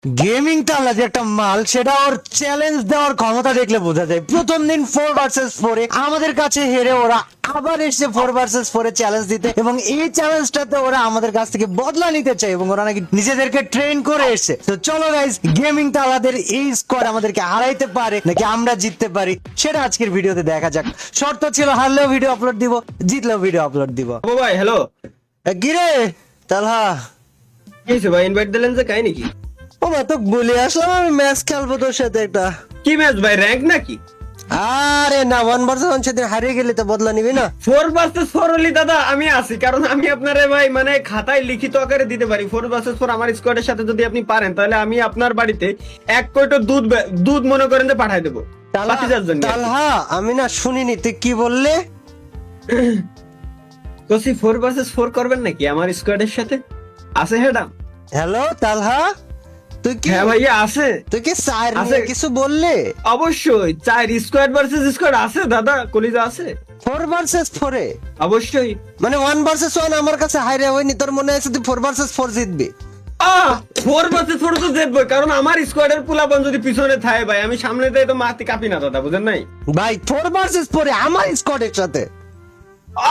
Gaming তালা যে একটা মাল, সেটা ওর চ্যালেঞ্জ দেওয়ার ক্ষমতা দেখলে বোঝা যায়। প্রথম দিন 4 ভার্সেস 4 আমাদের কাছে হেরে ওরা আবার এসে 4 ভার্সেস 4 চ্যালেঞ্জ দিতে, এবং এই চ্যালেঞ্জটাতে ওরা আমাদের কাছ থেকে বদলা নিতে চায় এবং ওরা নাকি নিজেদেরকে ট্রেন করে এসেছে। তো চলো গাইস, গেমিং তালাদের এই স্কোয়াড আমাদেরকে হারাইতে পারে নাকি আমরা জিততে পারি, সেটা আজকের ভিডিওতে দেখা যাক। শর্ত ছিল হারলেও ভিডিও আপলোড দিব, জিতলেও ভিডিও আপলোড দিব। ও ভাই হ্যালো, গিরে তালহা, কি হয়েছে ভাই? ইনভাইট দিলেন যে কাই নাকি? ও মা তো বলে আসলাম আমি ম্যাচ খেলবো তোর সাথে একটা। কি ম্যাচ ভাই, র্যাঙ্ক নাকি? আরে না, 1 ভার্সেস 1 সেদিন হারিয়ে গেলে তো বদলা নিবি না। 4 ভার্সেস 4 হলি দাদা আমি আছি, কারণ আমি আপনারে ভাই মানে খাতায় লিখিত আকারে দিতে পারি। 4 ভার্সেস 4 আমার স্কোয়াডের সাথে যদি আপনি পারেন, তাহলে আমি আপনার বাড়িতে 1 কোটো দুধ মনে করেন যে পাঠাই দেবো বাতিজার জন্য। তালহা, আমি না শুনিনি তুই কি বললে। কোসি 4 ভার্সেস 4 করবেন নাকি আমার স্কোয়াডের সাথে? আছে হেডা? হ্যালো তালহা, তুই কি হ্যাঁ ভাইয়া আছে। তুই কি স্যার আছে। কিছু বললে? অবশ্যই 4 স্কোয়াড ভার্সেস স্কোয়াড আছে দাদা, কলিজা আছে 4 ভার্সেস 4 অবশ্যই। মানে 1 ভার্সেস 1 আমার কাছে হাইরে হয়নি, তোর মনে আছে তুই 4 ভার্সেস 4 জিতবি? 4 ভার্সেস 4 তো জিতবো, কারণ আমার স্কোয়াডের পোলাপান যদি পিছনে থাকে ভাই, আমি সামনে দিয়ে তো মারতে কাঁপি না দাদা, বুঝেন নাই? ভাই 4 ভার্সেস 4 আমার স্কোয়াডের সাথে।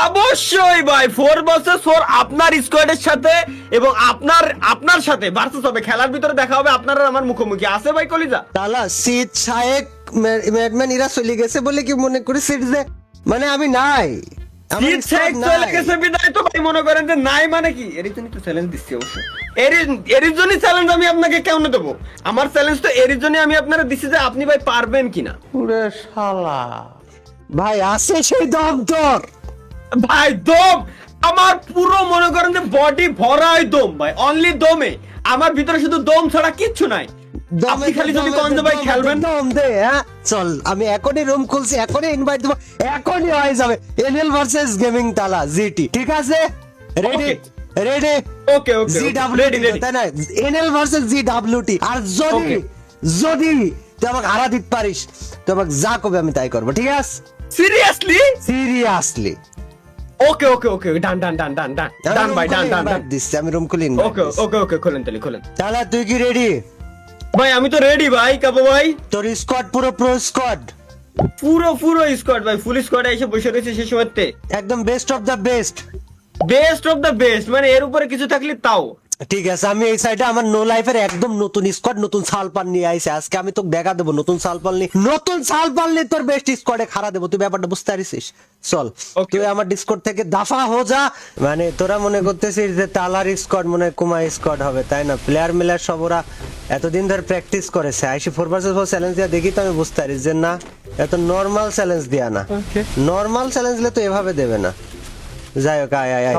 অবশ্যই ভাই 4 ভার্সেস 4 আপনার স্কোয়াডের সাথে, এবং আপনার সাথে ভার্সেস হবে, খেলার ভিতরে দেখা হবে আপনার আর আমার মুখোমুখি। আছে ভাই কলিজা? তালা সিট শায়েক ম্যাডম্যান এরা চলে গেছে বলে কি মনে করি সিট যে মানে আমি নাই, আমার জিত squad শেখ চলে নাই। গেছে বিদায় তো ভাই মনে করেন যে নাই মানে কি? এরই জন্যই তো চ্যালেঞ্জ দিচ্ছি অবশ্য। এরই জন্যই চ্যালেঞ্জ আমি আপনাকে কেমন দেবো? আমার চ্যালেঞ্জ তো এরই জন্যই আমি আপনারা দিচ্ছি যে আপনি ভাই পারবেন কিনা। পুরে শালা ভাই আছে সেই দম তোর। ভাই দম আমার পুরো মনে করেন যে বডি ভরাই দম ভাই, অনলি দমে। আমার ভিতরে শুধু দম ছাড়া কিচ্ছু নাই। আপনি খালি যদি কোন ভাই খেলবেন। দম দে, হ্যাঁ চল, আমি এখনই রুম খুলছি, এখনই ইনভাইট দেবো, এখনই হয়ে যাবে এনএল ভার্সেস গেমিং তালা জিটি। ঠিক আছে, রেডি Okay. রেডি। ওকে ওকে রেডি রেডি। তাই না, এনএল ভার্সেস জিডব্লিউটি। আর যদি Okay. যদি তুই আমাকে হারা দিতে পারিস, তুই আমাকে যা কবে আমি তাই করবো। ঠিক আছে, সিরিয়াসলি? সিরিয়াসলি। ওকে ওকে ওকে ডান ডান ডান ডান ডান ডান ভাই ডান ডান ডান। দিচ্ছি আমি রুম খুলি। ওকে ওকে ওকে খোলেন তাহলে খোলেন। তাহলে তুই কি রেডি? ভাই আমি তো রেডি ভাই, কাবু ভাই। তোর স্কোয়াড পুরো প্রো স্কোয়াড, পুরো স্কোয়াড ভাই, ফুল স্কোয়াডে এসে বসে রয়েছে শেষ সময়তে। একদম best of the best. Best of the best মানে এর উপরে কিছু থাকলে তাও। ঠিক আছে, আমি এই সাইডে আমার নো লাইফের একদম নতুন স্কোয়াড, নতুন সালপাল নিয়ে আইছে। আজকে আমি তোকে দেখা দেবো নতুন সালপাল নিয়ে তোর বেস্ট স্কোয়াডে খাড়া দেবো। তুই ব্যাপারটা বুঝতে পারিস? চল Okay. তুই আমার ডিসকর্ড থেকে দাফা হো যা। মানে তোরা মনে করতেছিস যে তালার স্কোয়াড মনে হয় কুমার স্কোয়াড হবে, তাই না? প্লেয়ার মিলার সব ওরা এতদিন ধরে প্র্যাকটিস করেছে। আইসি 4 ভার্সেস 4 চ্যালেঞ্জ দিয়া দেখি তো আমি বুঝতে পারিস যে না, এত নর্মাল চ্যালেঞ্জ দিয়া না। নর্মাল চ্যালেঞ্জ দিলে তো এভাবে দেবে না। যাই হোক, আয় আয় আয়,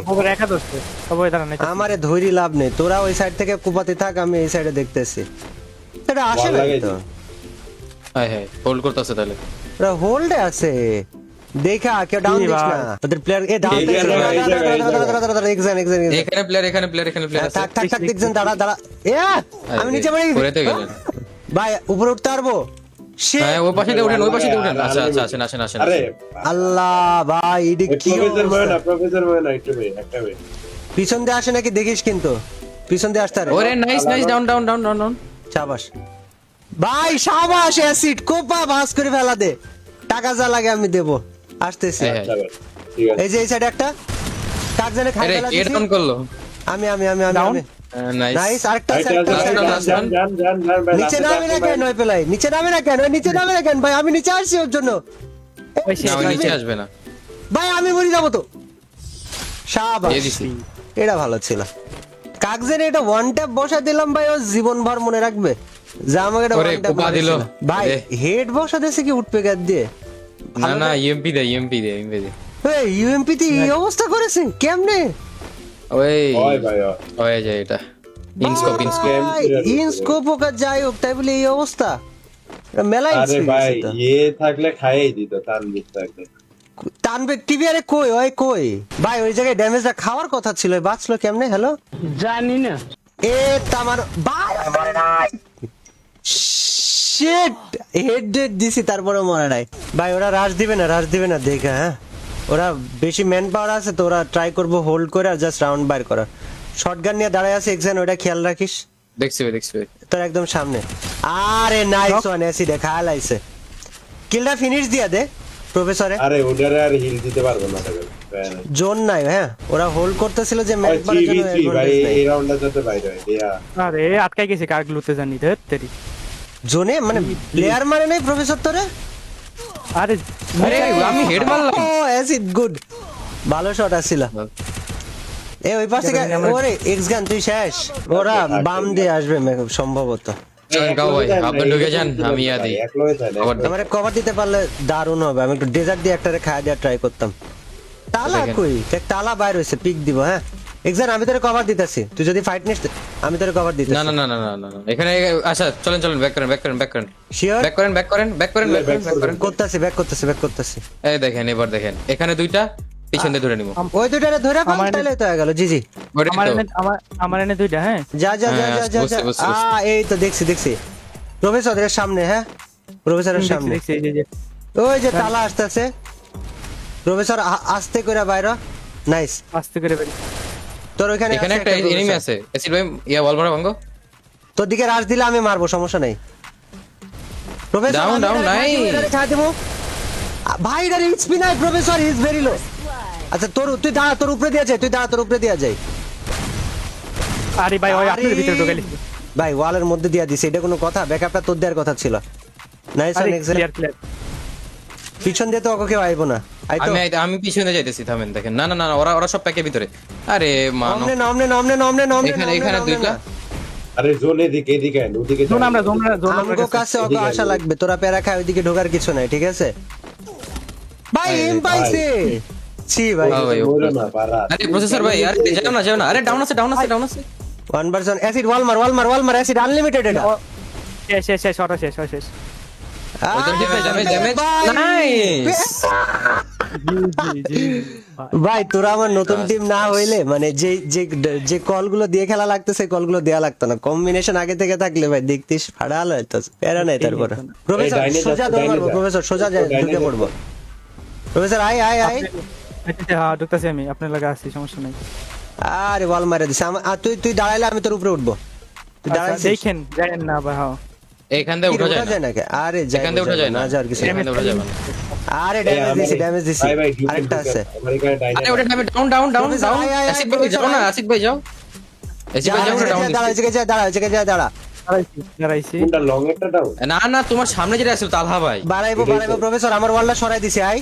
আমারে ধৈরি লাভ নেই। তোরা ওই সাইড থেকে কুপাতে থাক, আমি এই সাইডে দেখতেছি। এটা আসে না তো, হ্যাঁ হ্যাঁ হোল্ড করতেছে তাহলে। এটা হোল্ডে আছে। দেখা কেউ ডাউন দিস না ওদের প্লেয়ার। এ ডাউন এখানে এখানে প্লেয়ার আছে। থাক থাক থাক, দেখছেন? দাঁড়া দাঁড়া, এ আমি নিচে পড়ে করেতে গেলেন ভাই, উপরে উঠতে পারবো? Shit! হ্যাঁ ওই পাশে দিয়ে উঠেন আচ্ছা আচ্ছা আসেন আসেন আসেন। আরে আল্লাহ ভাই, এটা কি প্রফেসর অবস্থা? প্রফেসর একটু একটা পিছন দিয়ে আসে নাকি দেখিস, কিন্তু পিছন দিয়ে আসতে পারে। ওরে nice nice down down down down down. শাবাশ ভাই, শাবাশ। অ্যাসিড কোপা ভাস করে ফেলা দে, টাকা যা লাগে আমি দেবো। আসতেছি। হ্যাঁ হ্যাঁ ঠিক আছে। এই যে এই সাইডে একটা কাক জানে খাই আরে ফেলা কে দিছি। ডাউন করলো? আমি আমি আমি আমি আমি নাইস নাইস। আরেকটা আচ্ছা, side, আচ্ছা, side, last side. one. যান নিচে নামে না কেন? নয় পেলাই নিচে নামে না কেন? ওই নিচে নামে না কেন ভাই? আমি নিচে আসছি ওর জন্য। না ওই নিচে আসবে না। ভাই আমি মরে যাবো তো। শাবাশ, দিয়ে দিছি। এটা ভালো ছিল। কাকজের এটা ওয়ান ট্যাপ বসা দিলাম ভাই, ও জীবন ভর মনে রাখবে যা আমাকে এটা ওরে, one tap কোপা মারিছিল। দিল। ভাই রে। হেড বসা দিয়েছে কি উঠবে গাদ দিয়ে? না না ইএমপি দে ইএমপি দে ইএমপি দে। এই ইউএমপি তে এই অবস্থা করেছেন কেমনে? ওই ওই ভাই হয়ে যায় এটা। ইনস্কোপ ইনস্কোপ হোক আর যাই হোক, তাই বলে এই অবস্থা? এটা মেলাই আরে ভাই থাকলে খাইয়ে দিত তানবির থাকলে। টানবে টিভি। আরে কই ওই কই ভাই, ওই জায়গায় ড্যামেজটা খাওয়ার কথা ছিল, বাঁচলো কেমনে? হ্যালো জানি না। এ তামার ভাই মরে নাই। শিট, হেড ডেড দিছি তারপরে মরে নাই। ভাই ওরা রাশ দিবে না দেখা। হ্যাঁ ওরা বেশি ম্যান পাওয়ার আছে তো ওরা ট্রাই করবো হোল্ড করে আর জাস্ট রাউন্ড বাইর করার। শটগান নিয়ে দাঁড়ায় আছে এক্সান, ওটা খেয়াল রাখিস। দেখছি ভাই দেখছি ভাই তোর একদম সামনে। আরে নাইস ওয়ান, অ্যাসিডে খায়া লাইছে। কিলটা ফিনিশ দিয়া দে প্রফেসরে। আরে ওটারে আর হিল দিতে পারবো না তাকে। জোন নাই, হ্যাঁ ওরা হোল্ড করতেছিল যে ম্যাচ ভাই করার জন্য ভাই advantage নাই। এই রাউন্ডটা যাতে বাইরে হয় দিয়া আরে আটকাই গেছে কাগলুতে জানি ধর তেরি। জোনে মানে প্লেয়ার মারে নাই প্রফেসর তোরে। আরে আরে আমি হেড মারলাম ও অ্যাসিড গুড, ভালো শট আসছিল। এ ওই পাশে ওরে এক্স গান তুই শেষ। ওরা বাম দিয়ে আসবে সম্ভবত। চলেন গাও ভাই আপনি ঢুকে যান আমি ইয়া দিই এক লয়ে থাকে খবর দেন। আমারে কভার দিতে পারলে দারুণ হবে। আমি একটু ডেজার্ট দিয়ে একটারে খাওয়া দেওয়ার ট্রাই করতাম। তালা দেখেন। কই দেখ, তালা বাইরে হইছে, পিক দিব। হ্যাঁ এক্সাম আমি তোরে কভার দিতেছি, তুই যদি ফাইট নিস আমি তোরে কভার দিতেছি। না না না না না না না এখানে আচ্ছা চলেন চলেন ব্যাক করেন ব্যাক করেন ব্যাক করেন শিওর ব্যাক করেন ব্যাক করেন ব্যাক করেন ব্যাক করেন ব্যাক করেন করতেছি, ব্যাক করতেছি, ব্যাক করতেছি। এই দেখেন এবার দেখেন এখানে দুইটা পিছন দিয়ে ধরে নিব ওই দুইটারে ধরে ফেল, আমার- তাহলে তো হয়ে গেল। জি জি ওটাই আমার তো এনে আমার এনে দুইটা হ্যাঁ। যা যা যা হ্যাঁ, যা যা বুঝছি, বুঝছি, বুঝছি। এই তো দেখছি দেখছি প্রফেসরের সামনে। হ্যাঁ প্রফেসরের দেখছি সামনে দেখছি এই যে ওই যে তালা আসতেছে। প্রফেসর আস্তে করে বাইরে। নাইস। আস্তে করে বেরি। তোর ওইখানে এখানে আছে একটা professor। এনিমি আছে এসিড ভাই ইয়া বল মারা ভাঙ্গো তোর দিকে রাশ দিলে আমি মারবো, সমস্যা নাই। প্রফেসর Down, আমি down, এটারে নাই। ছাড় দেবো। ভাই এটার এইচপি নাই প্রফেসর, ইজ ভেরি লো। আচ্ছা তুই দাঁড়া, তোর উপরে দিয়া যায়, তুই দাঁড়া, তোর উপরে দিয়া যায়। আরে ভাই ওই আপনার আরে, ভিতরে ঢুকে গেলি। ভাই ওয়ালের মধ্যে দিয়া দিছে, এটা কোনো কথা? ব্যাকআপটা তোর দেওয়ার কথা ছিল। নাইস আরে ওয়ান এক্সেল। Clear clear. পিছন দিয়ে তো ওকে কেউ আইবো না। আইতো আমি পিছনে যাইতেছি থামেন দেখেন না না না না, ওরা ওরা সব প্যাকের ভিতরে আরে মানো নমনে নমনে নমনে নমনে নমনে এখানে এখানে দুইটা আরে জোন এদিকে এদিকে ওদিকে জোন আমরা জোন আমরা আমগো কাছে ওকে আশা লাগবে, তোরা প্যারা খায় ওইদিকে ঢোকার কিছু নাই, ঠিক আছে? ভাই ভাই, এম পাইছে। ছি ভাই হ্যাঁ ভাই, বলো না পারা আরে প্রসেসর ভাই আরে যাও না আরে ডাউন আছে ডাউন আছে ডাউন আছে one person acid ওয়ালমার acid unlimited এটা। শেষ শেষ শেষ ওটা শেষ শেষ। ওদের ড্যামেজ ড্যামেজ ভাই। নাইস জি জি। ভাই তোরা আমার নতুন টিম না হইলে মানে যে যে যে কলগুলো দিয়ে খেলা লাগতেছে কলগুলো দেয়া লাগতো না। কম্বিনেশন আগে থেকে থাকলে ভাই দেখতিস ফাড়াল হইতো। প্যারা নাই তারপর। প্রফেসর ডাইনে সোজা যাচ্ছে, দৌড় ডাইনে মারবো, যা। প্রফেসর সোজা যায় ডাইনে ঢুকে যাচ্ছে। পড়বো। প্রফেসর আয় আয় আয়। হ্যাঁ ঢুকতেছি আমি আপনার লাগা আছি সমস্যা নাই। আরে বল মারে দিছে। তুই তুই দাঁড়াইলে আমি তোর উপরে উঠবো। তুই আচ্ছা, দাঁড়াইছিস? দেখেন যায়েন না ভাই হ্যাঁ। এখান দিয়ে কি উঠা উঠা যায় যায় না নাকি? আরে যাই এখান দিয়ে উঠা যায় না যাওয়ার কিছু এখান নাই। দিয়ে উঠা যাবে না আরে ড্যামেজ দিছি ভাই ভাই আরেকটা আছে। আমার এখানে ডাইনে আরে ওটা আমি down down down professor, down আয়, আয়, আসিফ আয়, ভাই যাও না প্রফেসর, আসিফ ভাই যাও আসিফ ভাই যাও না ডাউন দাঁড়া জায়গায় দাঁড়া। দাঁড়াইছি। কোনটা লং একটা ডাউন না না তোমার সামনে যেটা আছে তালহা ভাই বাড়াইবো প্রফেসর, আমার ওয়ালটা সরাই দিছে। আয়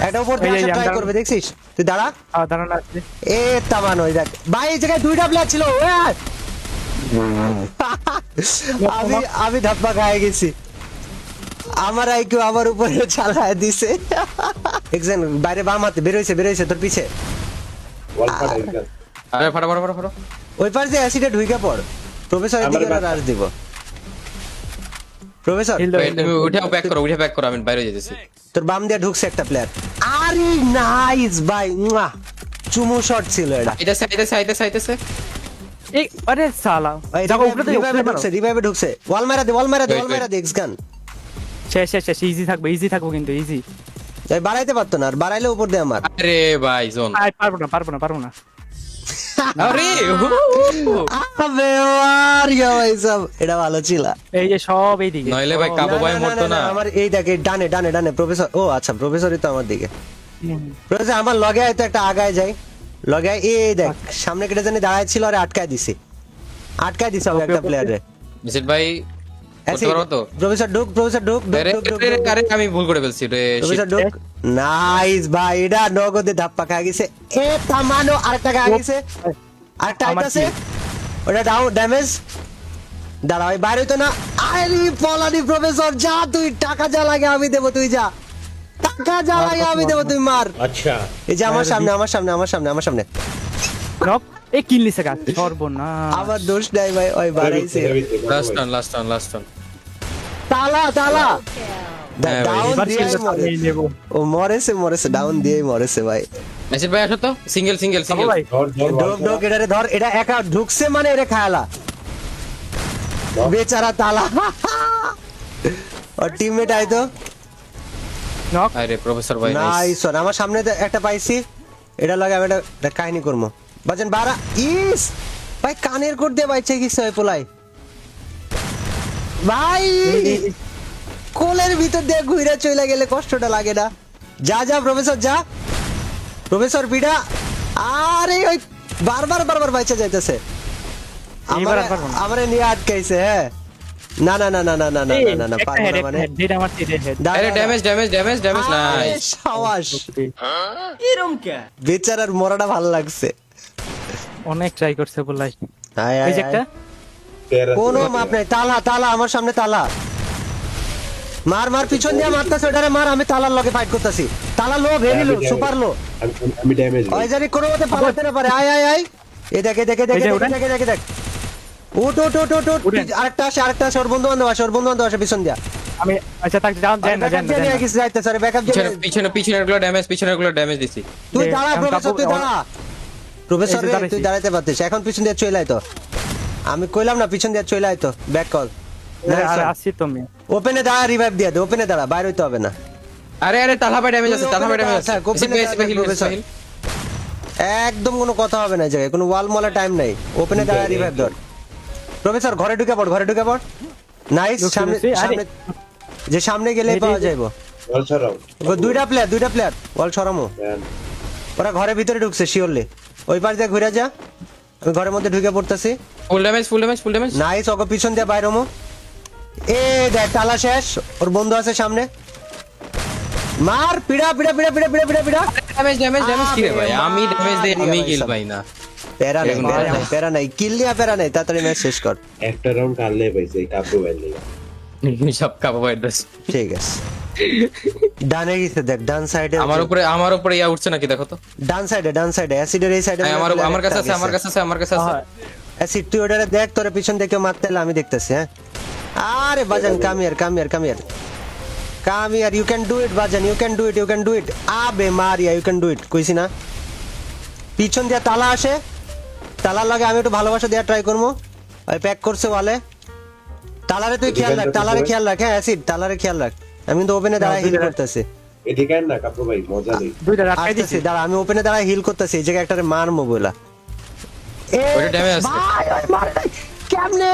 এটা উপর দিয়ে এই, এই, ট্রাই আমি করবে, দেখছিস? তুই দাঁড়া। হ্যাঁ দাঁড়ান আছে। এ তামান ওই দেখ ভাই, এই জায়গায় দুইটা প্লেয়ার ছিল। আমি আমি ধাপ্পা খাই গেছি। আমার আইকিউ আমার উপরে চালায় দিছে। একজন বাইরে বাম হাতে বেরোইছে তোর পিছে। ওয়াল ফাটা এটা আরে ফাটা ফাটা ফাটা ফাটা ওই পাশ দিয়ে অ্যাসিডে ঢুইকা পড়। প্রফেসর আমার এদিকে বাচ্চা। রাশ দিব। প্রফেসর হিল দাও, ভাই, হিল দাও। তুমি উঠে ব্যাক করো আমি বাইরে যেতেছি তোর বাম দিয়ে ঢুকছে একটা প্লেয়ার। আরে নাইস ভাই, মুয়া। চুমু শট ছিল এটা। আইতেছে এই আরে সালা ভাই দেখো উপরে থেকে রিভাইভে ঢুকছে। ওয়াল মারা দে Wait. এক্স গান। শেষ শেষ শেষ ইজি থাকবো কিন্তু ইজি। এই বাড়াইতে পারতো না, আর বাড়াইলে উপর দিয়ে আমার। আরে ভাই জোন পারবো না। আরে আবে ওয়ারিয়া ভাই সব, এটা ভালো ছিল। এই যে সব এইদিকে। নইলে ভাই কাবু ভাই মরতো না আমার এই দেখে ডানে প্রফেসর। ও আচ্ছা প্রফেসরই তো আমার দিকে। প্রফেসর আমার লগে হয়তো একটা আগায় যাই। লগে এই দেখ সামনে কেটে জানি দাঁড়ায় ছিল আর আটকায় দিছে হবে একটা প্লেয়ারে। মিসিট ভাই করতে পারো তো প্রফেসর ঢুক আরে আরে আমি ভুল করে ফেলছি রে প্রফেসর ঢুক। নাইস ভাই, এটা নগদে ধাপ্পা খায় গেছে। এ তামানো আরেকটা খায় গেছে। আরেকটা আমার আইতাছে। ওটা ডাউন ড্যামেজ। দাঁড়া ভাই বাইরে তো না। আরে পলানি প্রফেসর, যা তুই টাকা যা লাগে আমি দেবো, তুই যা। টাকা যা লাগে আমি দেবো, তুই মার। আচ্ছা এই যে আমার সামনে। নক এই কিল নিছে গাছ সর্বনাশ। আমার দোষ নাই ভাই, ওই বাড়াইছে। লাস্ট টার্ন তালা হ্যাঁ ভাই, ডাউন এবার দিয়ে কিলটা মরে। আমি নেব। ও মরেছে ডাউন দিয়েই মরেছে ভাই। মিসিট ভাই আসো তো সিঙ্গেল ও ভাই ঢোক এটারে ধর, এটা একা ঢুকছে মানে এটা খায়ালা। বেচারা তালা। ওর টিমমেট আইতো। নক আরে প্রফেসর ভাই নাইস ওয়ান। আমার সামনে তো একটা পাইছি, এটা লাগে আমি একটা কাহিনী করবো। বাজেন বারা ইস ভাই কানের কোট দিয়ে বাইচে গেছে ওই পোলাই ভাই কোলের ভিতর দিয়ে ঘুরে চলে গেলে কষ্টটা লাগে না যা যা প্রফেসর যা প্রফেসর পিডা আরে ওই বারবার বাইচে যাইতেছে এইবার আর পারবো না। আমারে নিয়ে আটকাইছে হ্যাঁ না না না না না না না না না না পারবো না মানে হেড আমার তিরে হেড দাঁড়া, আরে দাঁড়া। ড্যামেজ আরে নাইস সাবাস এরম কে বেচারার মরাটা ভালো লাগছে অনেক ট্রাই করছে বলাই আয় এই আয় যে একটা তেরা কোনো মাপ নাই তালা তালা আমার সামনে তালা মার পিছন দিয়ে মারতেছে ওটারে মার আমি তালার লগে ফাইট করতেছি তালা লো ভেরি লো সুপার লো আমি ড্যামেজ ওই জানি কোনো মতে পালাতে না পারে আয় আয় আয় এই দেখ এই দেখ এই দেখ এই যে এই ওটা? দেখ, এই দেখ এই দেখ উঠ উঠেন। আরেকটা আসে ওর বন্ধু বান্ধব আসে পিছন দিয়া আমি আচ্ছা তাক যান যান না যান না কিছু যাইতেছে আরে ব্যাকআপ পিছনের গুলো ড্যামেজ দিছি তুই দাঁড়া আমি প্রফেসর তুই কাপড়- দাঁড়া প্রফেসর এই যে রে, দাঁড়াইছি। তুই দাঁড়াইতে পারতিস এখন পিছন দিয়ে চলে আয় তো আমি কইলাম না পিছন দিয়ে চলে আয় তো ব্যাক কল আরে আসছি তুমি ওপেনে দাঁড়া রিভাইভ দিয়ে দে ওপেনে দাঁড়া বাইরে হইতে হবে না আরে তালা ভাই ড্যামেজ আছে তুই তালা ভাই ওখানে ড্যামেজ আছে দাঁড়া, ওখানে দাঁড়া, প্রফেসর। একদম কোনো কথা হবে না এই জায়গায় কোনো ওয়াল মলা টাইম নাই ওপেনে দাঁড়া রিভাইভ ধর প্রফেসর ঘরে ঢুকে পড় নাইস ঢুকছি, সামনে ঢুকছি, আরে। সামনে যে সামনে গেলেই পাওয়া যাইবো বল ছড়াও দুইটা প্লেয়ার ওয়াল সরামো ওরা ঘরের ভিতরে ঢুকছে শিওরলি ওই পাশ দিয়ে ঘুরে যা আমি ঘরের মধ্যে ঢুকে পড়তেছি ফুল ড্যামেজ নাইস ওকে পিছন দিয়ে বাইরে মো এ দেখ তালা শেষ ওর বন্ধু আছে সামনে মার পিড়া ড্যামেজ কি রে ভাই আমি ড্যামেজ দেই আমি কিল পাই না এরকম প্যারা নাই কিল নিয়ে প্যারা নাই তাড়াতাড়ি ম্যাচ শেষ কর একটা রাউন্ড কাটলে পাইছে এই কাব্য বাইলে সব কাপা ভাই দস ঠিক আছে ডানে গেছে দেখ ডান সাইডে আমার উপরে ইয়া উঠছে নাকি দেখো তো ডান সাইডে অ্যাসিডের এই সাইডে আমার কাছে আছে অ্যাসিড তুই ওটারে দেখ তোরে পিছন থেকে মারতে এলে আমি দেখতেছি হ্যাঁ আরে বাজান come here you can do it বাজান ইউ ক্যান ডু ইট আবে মারিয়া ইউ ক্যান ডু ইট কইছি না পিছন দিয়ে তালা আসে তালার লাগে আমি একটু ভালোবাসা দেওয়ার ট্রাই করবো ওই প্যাক করছে ওয়ালে তালারে তুই খেয়াল রাখ হ্যাঁ অ্যাসিড তালারে খেয়াল রাখ আমি কিন্তু ওপেনে দাঁড়ায় হিল করতেছি এদিকে আয় না কাব্য ভাই মজা নেই দুইটা রাখাই দিছি আসতেছি দাঁড়া আমি ওপেনে দাঁড়ায় হিল করতেছি এই জায়গায় একটা মারমো বইলা ওটা ড্যামেজ আছে ভাই ওই মারে নাই কেমনে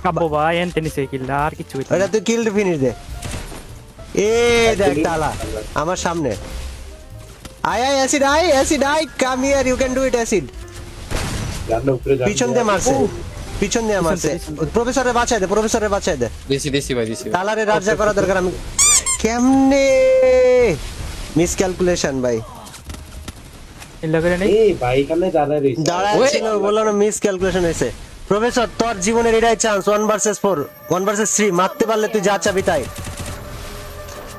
কাব্য ভাই এনতে নিছে কিল্লা আর কিছু হইতো ওটা তুই কিল ফিনিশ দে এ দেখ তালা আমার সামনে আয় acid come here you can do it acid জানো উপরে যান পিছন দিয়ে মারছে প্রফেসরের বাঁচায় দে দিছি ভাই তালারে রাজা করা দরকার আমি কেমনে মিস ক্যালকুলেশন ভাই কিল্লা করে নেই এই ভাই এখানে দাঁড়ায় রইছে দাঁড়ায় ছিল বললো না মিস ক্যালকুলেশন হয়েছে প্রফেসর তোর জীবনের এটাই চান্স 1 ভার্সেস 4 1 ভার্সেস 3 মারতে পারলে তুই যা চাবি তাই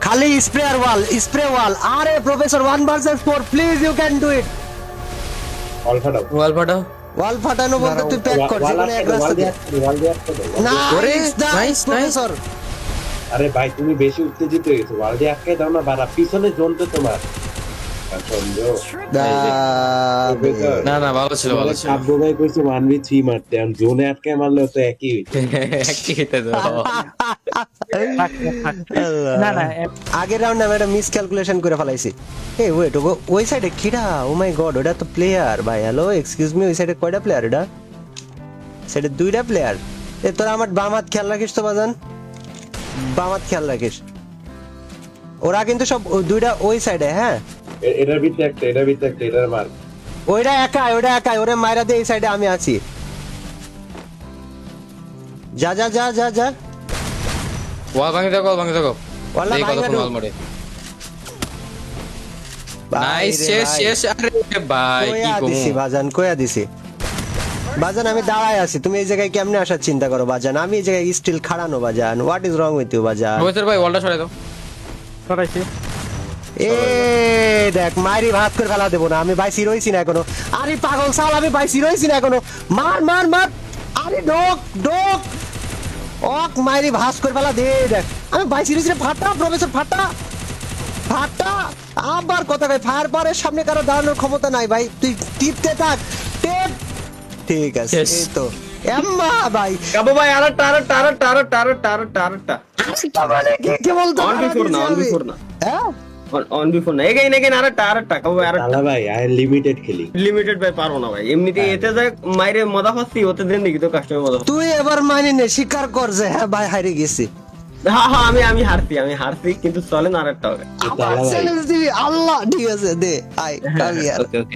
খালি স্প্রে ওয়াল আরে professor 1 versus 4 please you can do it all ফাটাও ওয়াল ফাটাও ওয়াল ফাটানো বলতে তুই প্যাক কর জীবনে এক রাস্তা দে নাইস প্রফেসর আরে ভাই তুমি বেশি উত্তেজিত হয়ে গেছো ওয়াল দিয়ে আটকে দাও না বাড়া পিছনে জোন তো তোমার সন্দেহ না ভালো ছিল কাব্য ভাই কইছে 1v3 মারতে আর জোনে আটকে মারলে তো একই হইতো একই হইতে দাও না আগের রাউন্ডে আমি একটা মিস ক্যালকুলেশন করে ফেলাইছি এই ওয়েট ওই সাইডে কিডা ও মাই গড ওটা তো প্লেয়ার ভাই হ্যালো এক্সকিউজ মি ওই সাইডে কয়টা প্লেয়ার এটা সাইডে দুইটা প্লেয়ার এ তোরা আমার বাম হাত খেয়াল রাখিস তো বাজান বাম হাত খেয়াল রাখিস ওরা কিন্তু সব দুইটা ওই সাইডে হ্যাঁ এটার ভিতরে একটা এটার মার ওইটা একাই ওরে মাইরা দে এই সাইডে আমি আছি যা ওয়াল ভাঙি দেখো ওয়াল্লা এই ভাঙা কথা ঢুক। মাল মরে নাইস শেষ আরে ভাই কি কইয়া দিছি বাজান আমি দাঁড়ায় আছি তুমি এই জায়গায় কেমনে আসার চিন্তা করো বাজান আমি এই জায়গায় স্টিল খাড়ানো বাজান what is wrong with you বাজান প্রফেসর ভাই ওয়ালটা সরাই দাও সরাইছি এ দেখ মারি ভাত করে ফেলা দেবো না আমি বাইসি রইছি না এখনো আরে পাগল সাল আমি বাইসি রইছি না এখনো মার আরে ডোক ওক মারি ভাস করে ফেলা দে দেখ আমি বাইসি রইছি না ফাটা প্রফেসর ফাটা আবার কথা কই ফায়ার পাওয়ারের সামনে কারো দাঁড়ানোর ক্ষমতা নাই ভাই তুই টিপতে থাক টিপ ঠিক আছে Yes. এই তো এম্মা ভাই কাবু ভাই টারটা কে বলতো 1v4 না, 1v4 না। হ্যাঁ অন বিফোর না, এগেইন আরেকটা কবে আরেকটা তালা ভাই আই লিমিটেড খেলি। লিমিটেড ভাই পারবো না ভাই, এমনিতে এতে যায় মাইরে মজা পাচ্ছি, ওতে দেন দেখি তো কাস্টমার মজা পাচ্ছি। তুই এবার মানি নে, স্বীকার কর যে হ্যাঁ ভাই হারিয়ে গেছি। হ্যাঁ আমি হারছি কিন্তু চলেন আরেকটা হবে। আবার চ্যালেঞ্জ দিবি? আল্লাহ ঠিক আছে দে, I come year. Okay okay